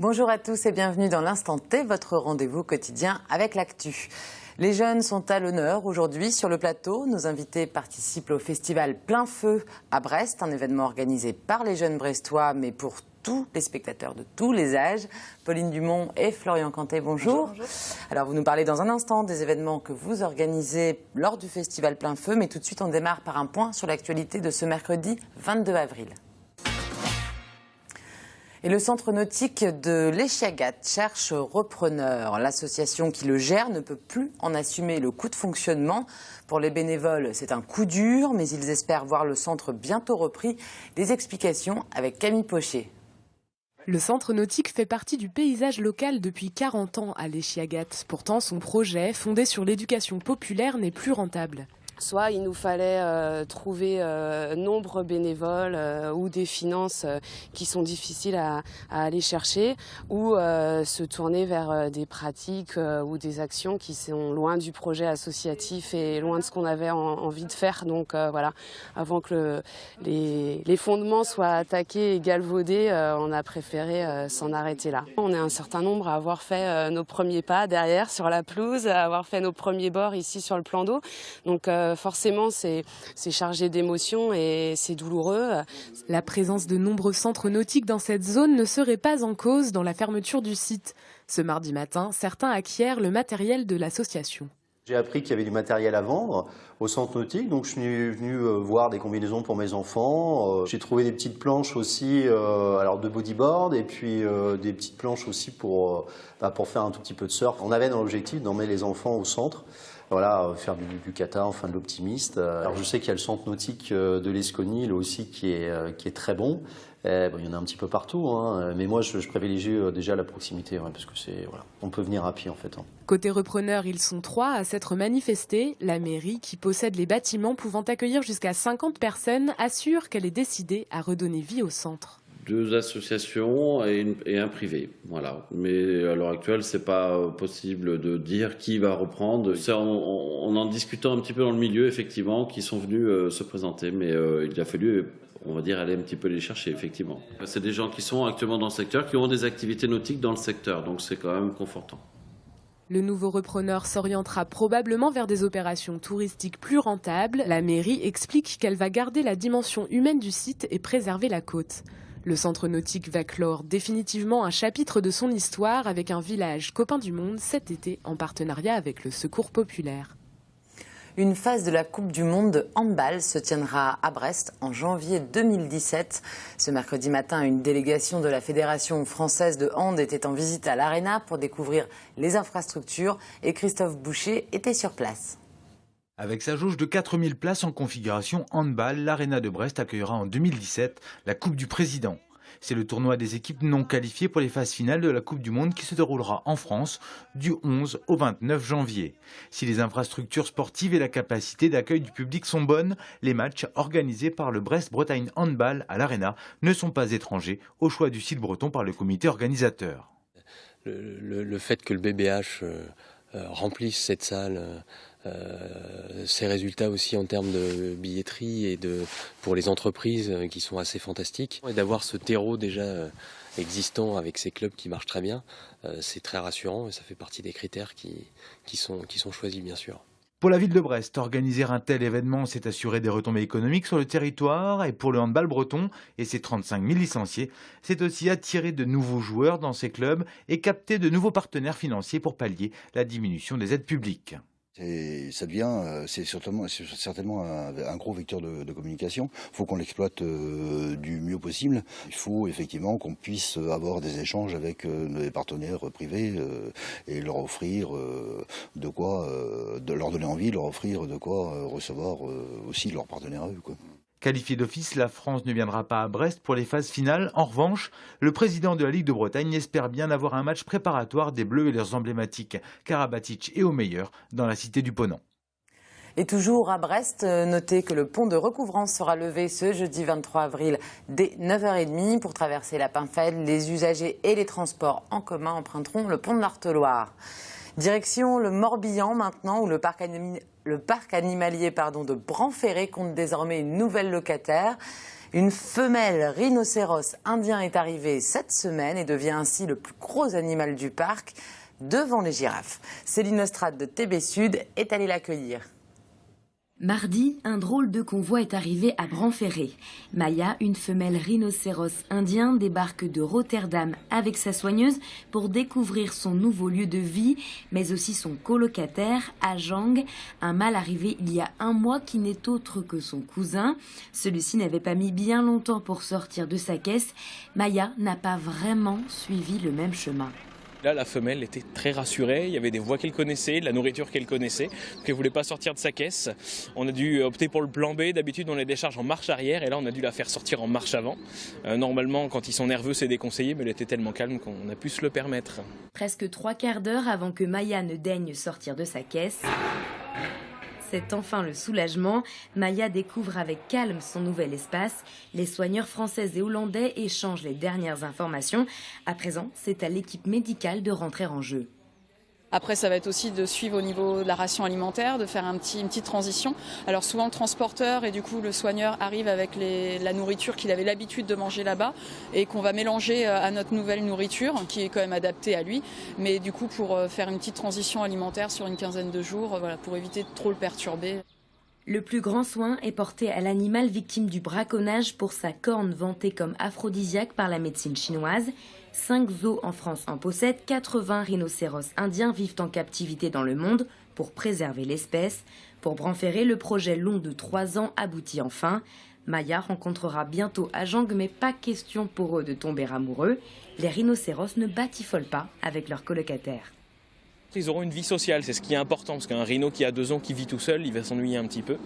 Bonjour à tous et bienvenue dans l'Instant T, votre rendez-vous quotidien avec l'actu. Les jeunes sont à l'honneur aujourd'hui sur le plateau. Nos invités participent au festival Plein Feu à Brest, un événement organisé par les jeunes brestois, mais pour tous les spectateurs de tous les âges. Pauline Dumont et Florian Cantet, bonjour. Bonjour. Alors vous nous parlez dans un instant des événements que vous organisez lors du festival Plein Feu, mais tout de suite on démarre par un point sur l'actualité de ce mercredi 22 avril. Et le centre nautique de l'Échiagat cherche repreneur. L'association qui le gère ne peut plus en assumer le coût de fonctionnement. Pour les bénévoles, c'est un coup dur, mais ils espèrent voir le centre bientôt repris. Des explications avec Camille Pochet. Le centre nautique fait partie du paysage local depuis 40 ans à l'Échiagat. Pourtant, son projet, fondé sur l'éducation populaire, n'est plus rentable. Soit il nous fallait trouver nombre bénévoles ou des finances qui sont difficiles à aller chercher, ou se tourner vers des pratiques ou des actions qui sont loin du projet associatif et loin de ce qu'on avait envie de faire. Donc voilà, avant que les fondements soient attaqués et galvaudés, on a préféré s'en arrêter là. On est un certain nombre à avoir fait nos premiers pas derrière sur la pelouse, à avoir fait nos premiers bords ici sur le plan d'eau. Donc forcément, c'est chargé d'émotions et c'est douloureux. La présence de nombreux centres nautiques dans cette zone ne serait pas en cause dans la fermeture du site. Ce mardi matin, certains acquièrent le matériel de l'association. J'ai appris qu'il y avait du matériel à vendre au centre nautique, donc je suis venu voir des combinaisons pour mes enfants. J'ai trouvé des petites planches aussi alors de bodyboard et puis des petites planches aussi pour faire un tout petit peu de surf. On avait dans l'objectif d'emmener les enfants au centre. Voilà, faire du kata, enfin de l'optimiste. Alors je sais qu'il y a le centre nautique de l'Esconie, là aussi, qui est très bon. Bon, il y en a un petit peu partout, hein, mais moi je privilégie déjà la proximité, parce que voilà, on peut venir à pied en fait. Côté repreneurs, ils sont 3 à s'être manifestés. La mairie, qui possède les bâtiments pouvant accueillir jusqu'à 50 personnes, assure qu'elle est décidée à redonner vie au centre. 2 associations et un privé, voilà. Mais à l'heure actuelle, c'est pas possible de dire qui va reprendre. C'est en discutant un petit peu dans le milieu, effectivement, qui sont venus se présenter, mais il a fallu, on va dire, aller un petit peu les chercher, effectivement. C'est des gens qui sont actuellement dans le secteur, qui ont des activités nautiques dans le secteur, donc c'est quand même confortant. Le nouveau repreneur s'orientera probablement vers des opérations touristiques plus rentables. La mairie explique qu'elle va garder la dimension humaine du site et préserver la côte. Le centre nautique va clore définitivement un chapitre de son histoire avec un village copain du monde cet été en partenariat avec le Secours populaire. Une phase de la Coupe du Monde de handball se tiendra à Brest en janvier 2017. Ce mercredi matin, une délégation de la Fédération française de hand était en visite à l'Arena pour découvrir les infrastructures et Christophe Boucher était sur place. Avec sa jauge de 4000 places en configuration handball, l'Arena de Brest accueillera en 2017 la Coupe du Président. C'est le tournoi des équipes non qualifiées pour les phases finales de la Coupe du Monde qui se déroulera en France du 11 au 29 janvier. Si les infrastructures sportives et la capacité d'accueil du public sont bonnes, les matchs organisés par le Brest-Bretagne Handball à l'Arena ne sont pas étrangers au choix du site breton par le comité organisateur. Le fait que le BBH remplisse cette salle, ces résultats aussi en termes de billetterie et pour les entreprises qui sont assez fantastiques. Et d'avoir ce terreau déjà existant avec ces clubs qui marchent très bien, c'est très rassurant et ça fait partie des critères qui sont choisis bien sûr. Pour la ville de Brest, organiser un tel événement, c'est assurer des retombées économiques sur le territoire. Et pour le handball breton et ses 35 000 licenciés, c'est aussi attirer de nouveaux joueurs dans ces clubs et capter de nouveaux partenaires financiers pour pallier la diminution des aides publiques. C'est certainement un gros vecteur de communication. Il faut qu'on l'exploite du mieux possible. Il faut effectivement qu'on puisse avoir des échanges avec nos partenaires privés et leur offrir de quoi, de leur donner envie, leur offrir de quoi recevoir aussi leurs partenaires à eux, quoi. Qualifiée d'office, la France ne viendra pas à Brest pour les phases finales. En revanche, le président de la Ligue de Bretagne espère bien avoir un match préparatoire des Bleus et leurs emblématiques Karabatic et Omeyer dans la cité du Ponant. Et toujours à Brest, notez que le pont de recouvrance sera levé ce jeudi 23 avril dès 9h30. Pour traverser la Pinfède, les usagers et les transports en commun emprunteront le pont de l'Arteloire. Direction le Morbihan maintenant, où le parc animalier de Branferré compte désormais une nouvelle locataire. Une femelle rhinocéros indien est arrivée cette semaine et devient ainsi le plus gros animal du parc devant les girafes. Céline Lestrade de TB Sud est allée l'accueillir. Mardi, un drôle de convoi est arrivé à Branferré. Maya, une femelle rhinocéros indien, débarque de Rotterdam avec sa soigneuse pour découvrir son nouveau lieu de vie, mais aussi son colocataire, Ajang, un mâle arrivé il y a un mois qui n'est autre que son cousin. Celui-ci n'avait pas mis bien longtemps pour sortir de sa caisse. Maya n'a pas vraiment suivi le même chemin. Là, la femelle était très rassurée, il y avait des voies qu'elle connaissait, de la nourriture qu'elle connaissait, donc elle ne voulait pas sortir de sa caisse. On a dû opter pour le plan B, d'habitude on les décharge en marche arrière et là on a dû la faire sortir en marche avant. Normalement quand ils sont nerveux c'est déconseillé, mais elle était tellement calme qu'on a pu se le permettre. Presque 3/4 d'heure avant que Maya ne daigne sortir de sa caisse. C'est enfin le soulagement. Maya découvre avec calme son nouvel espace. Les soigneurs français et hollandais échangent les dernières informations. À présent, c'est à l'équipe médicale de rentrer en jeu. Après, ça va être aussi de suivre au niveau de la ration alimentaire, de faire une petite transition. Alors souvent, le transporteur et du coup le soigneur arrive avec la nourriture qu'il avait l'habitude de manger là-bas et qu'on va mélanger à notre nouvelle nourriture, qui est quand même adaptée à lui. Mais du coup, pour faire une petite transition alimentaire sur une quinzaine de jours, voilà, pour éviter de trop le perturber. Le plus grand soin est porté à l'animal victime du braconnage pour sa corne vantée comme aphrodisiaque par la médecine chinoise. 5 zoos en France en possèdent, 80 rhinocéros indiens vivent en captivité dans le monde pour préserver l'espèce. Pour Branferré, le projet long de 3 ans aboutit enfin. Maya rencontrera bientôt Ajang, mais pas question pour eux de tomber amoureux. Les rhinocéros ne batifolent pas avec leurs colocataires. Ils auront une vie sociale, c'est ce qui est important, parce qu'un rhino qui a 2 ans, qui vit tout seul, il va s'ennuyer un petit peu.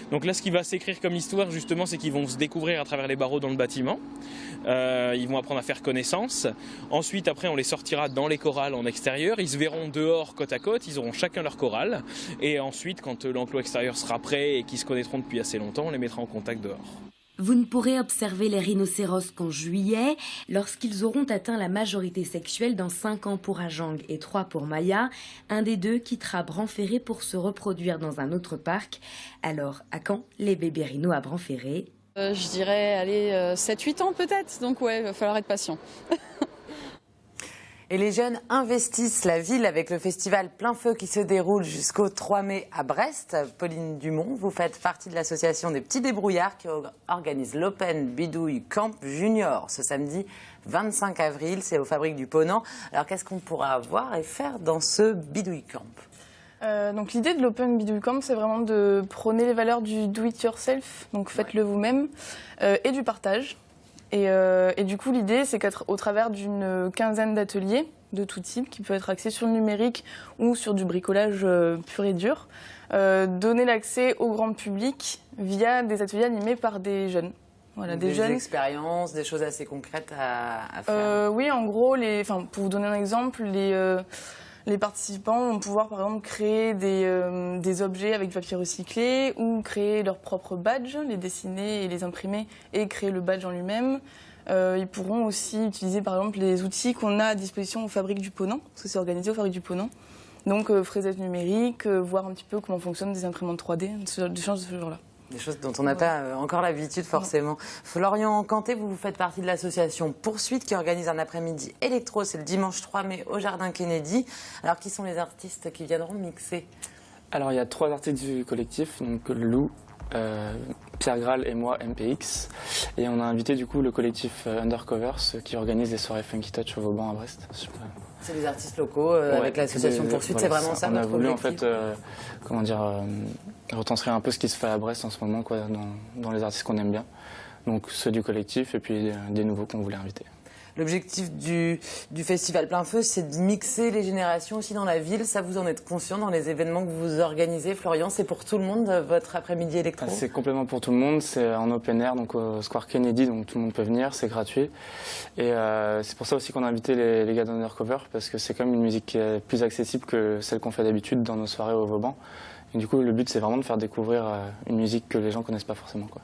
Donc là, ce qui va s'écrire comme histoire, justement, c'est qu'ils vont se découvrir à travers les barreaux dans le bâtiment. Ils vont apprendre à faire connaissance. Ensuite, après, on les sortira dans les corrales en extérieur. Ils se verront dehors, côte à côte. Ils auront chacun leur corral. Et ensuite, quand l'enclos extérieur sera prêt et qu'ils se connaîtront depuis assez longtemps, on les mettra en contact dehors. Vous ne pourrez observer les rhinocéros qu'en juillet, lorsqu'ils auront atteint la majorité sexuelle dans 5 ans pour Ajang et 3 pour Maya. Un des deux quittera Branferré pour se reproduire dans un autre parc. Alors, à quand les bébés rhinos à Branferré ? Je dirais, allez, 7-8 ans peut-être. Donc ouais, il va falloir être patient. Et les jeunes investissent la ville avec le festival Plein Feu qui se déroule jusqu'au 3 mai à Brest. Pauline Dumont, vous faites partie de l'association des petits débrouillards qui organise l'Open Bidouille Camp Junior ce samedi 25 avril. C'est aux Fabriques du Ponant. Alors qu'est-ce qu'on pourra voir et faire dans ce Bidouille Camp ? Donc l'idée de l'Open Bidouille Camp, c'est vraiment de prôner les valeurs du do-it-yourself, donc faites-le vous-même, et du partage. Et du coup, l'idée, c'est qu'au travers d'une quinzaine d'ateliers de tout type, qui peut être axés sur le numérique ou sur du bricolage pur et dur, donner l'accès au grand public via des ateliers animés par des jeunes. Voilà, des jeunes expériences, des choses assez concrètes à faire. Oui, en gros, pour vous donner un exemple, les participants vont pouvoir par exemple créer des objets avec du papier recyclé ou créer leurs propres badges, les dessiner et les imprimer et créer le badge en lui-même. Ils pourront aussi utiliser par exemple les outils qu'on a à disposition aux Fabriques du Ponant, parce que c'est organisé aux Fabriques du Ponant. Donc fraisette numérique, voir un petit peu comment fonctionnent des imprimantes 3D, des choses de ce genre-là. Des choses dont on n'a pas encore l'habitude forcément. Florian Canté, vous faites partie de l'association Poursuite qui organise un après-midi électro, c'est le dimanche 3 mai au Jardin Kennedy. Alors qui sont les artistes qui viendront mixer ? Alors il y a 3 artistes du collectif, donc Lou, Pierre Graal et moi MPX. Et on a invité du coup le collectif Undercovers qui organise des soirées Funky Touch au Vauban à Brest. C'est des artistes locaux avec l'association Poursuite, voilà, c'est vraiment ça on a votre voulu objectif. en fait retranscrire un peu ce qui se fait à Brest en ce moment dans les artistes qu'on aime bien. Donc ceux du collectif et puis des nouveaux qu'on voulait inviter. L'objectif du festival Plein Feu, c'est de mixer les générations aussi dans la ville. Ça, vous en êtes conscient dans les événements que vous organisez, Florian? C'est pour tout le monde, votre après-midi électro? C'est complètement pour tout le monde. C'est en open air, donc au Square Kennedy, donc tout le monde peut venir, c'est gratuit. Et c'est pour ça aussi qu'on a invité les gars d'Undercover, parce que c'est quand même une musique qui est plus accessible que celle qu'on fait d'habitude dans nos soirées au Vauban. Et du coup, le but, c'est vraiment de faire découvrir une musique que les gens connaissent pas forcément, quoi.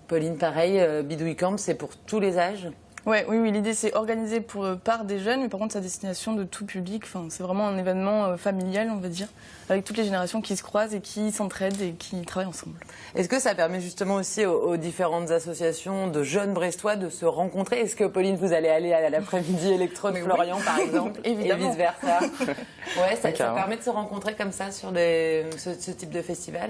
Pauline, pareil, Bidouille Camp, c'est pour tous les âges? Oui, l'idée c'est organisé par des jeunes, mais par contre, c'est à destination de tout public. Enfin, c'est vraiment un événement familial, on va dire, avec toutes les générations qui se croisent et qui s'entraident et qui travaillent ensemble. Est-ce que ça permet justement aussi aux différentes associations de jeunes Brestois de se rencontrer? Est-ce que, Pauline, vous allez aller à l'après-midi électro de Florian, par exemple, évidemment, et vice-versa? Ouais, ça permet de se rencontrer comme ça sur ce type de festival?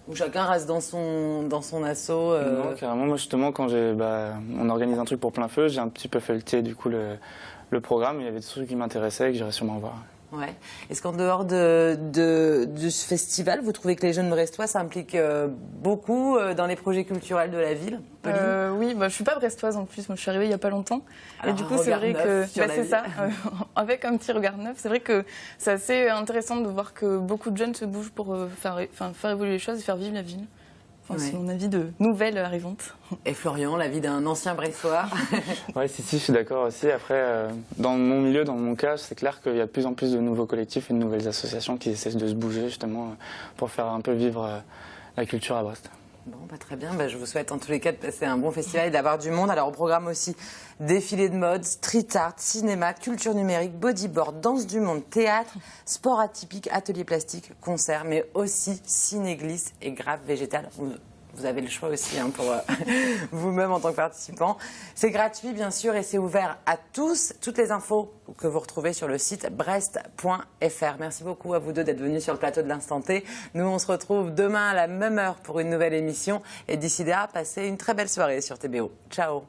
Où chacun reste dans son asso. Non, carrément. Moi, justement, quand on organise un truc pour Plein Feu, j'ai un petit peu feuilleté du coup le programme. Il y avait des trucs qui m'intéressaient et que j'irais sûrement voir. Ouais. Est-ce qu'en dehors de ce festival, vous trouvez que les jeunes brestois s'impliquent beaucoup dans les projets culturels de la ville? Oui, je suis pas brestoise en plus. Moi, je suis arrivée il y a pas longtemps. Alors, et du coup, c'est vrai que c'est ça. Avec un petit regard neuf, c'est vrai que c'est assez intéressant de voir que beaucoup de jeunes se bougent pour faire évoluer les choses et faire vivre la ville. Enfin, c'est mon avis de nouvelle arrivante. Et Florian, l'avis d'un ancien Brestois? Oui, si, je suis d'accord aussi. Après, dans mon milieu, dans mon cas, c'est clair qu'il y a de plus en plus de nouveaux collectifs et de nouvelles associations qui essaient de se bouger justement pour faire un peu vivre la culture à Brest. Bon, très bien. Je vous souhaite en tous les cas de passer un bon festival et d'avoir du monde. Alors, au programme aussi, défilé de mode, street art, cinéma, culture numérique, bodyboard, danse du monde, théâtre, sport atypique, atelier plastique, concert, mais aussi ciné-glisse et grave végétal. Vous avez le choix aussi pour vous-même en tant que participant. C'est gratuit, bien sûr, et c'est ouvert à tous. Toutes les infos que vous retrouvez sur le site brest.fr. Merci beaucoup à vous deux d'être venus sur le plateau de l'Instant T. Nous, on se retrouve demain à la même heure pour une nouvelle émission. Et d'ici là, passez une très belle soirée sur TBO. Ciao.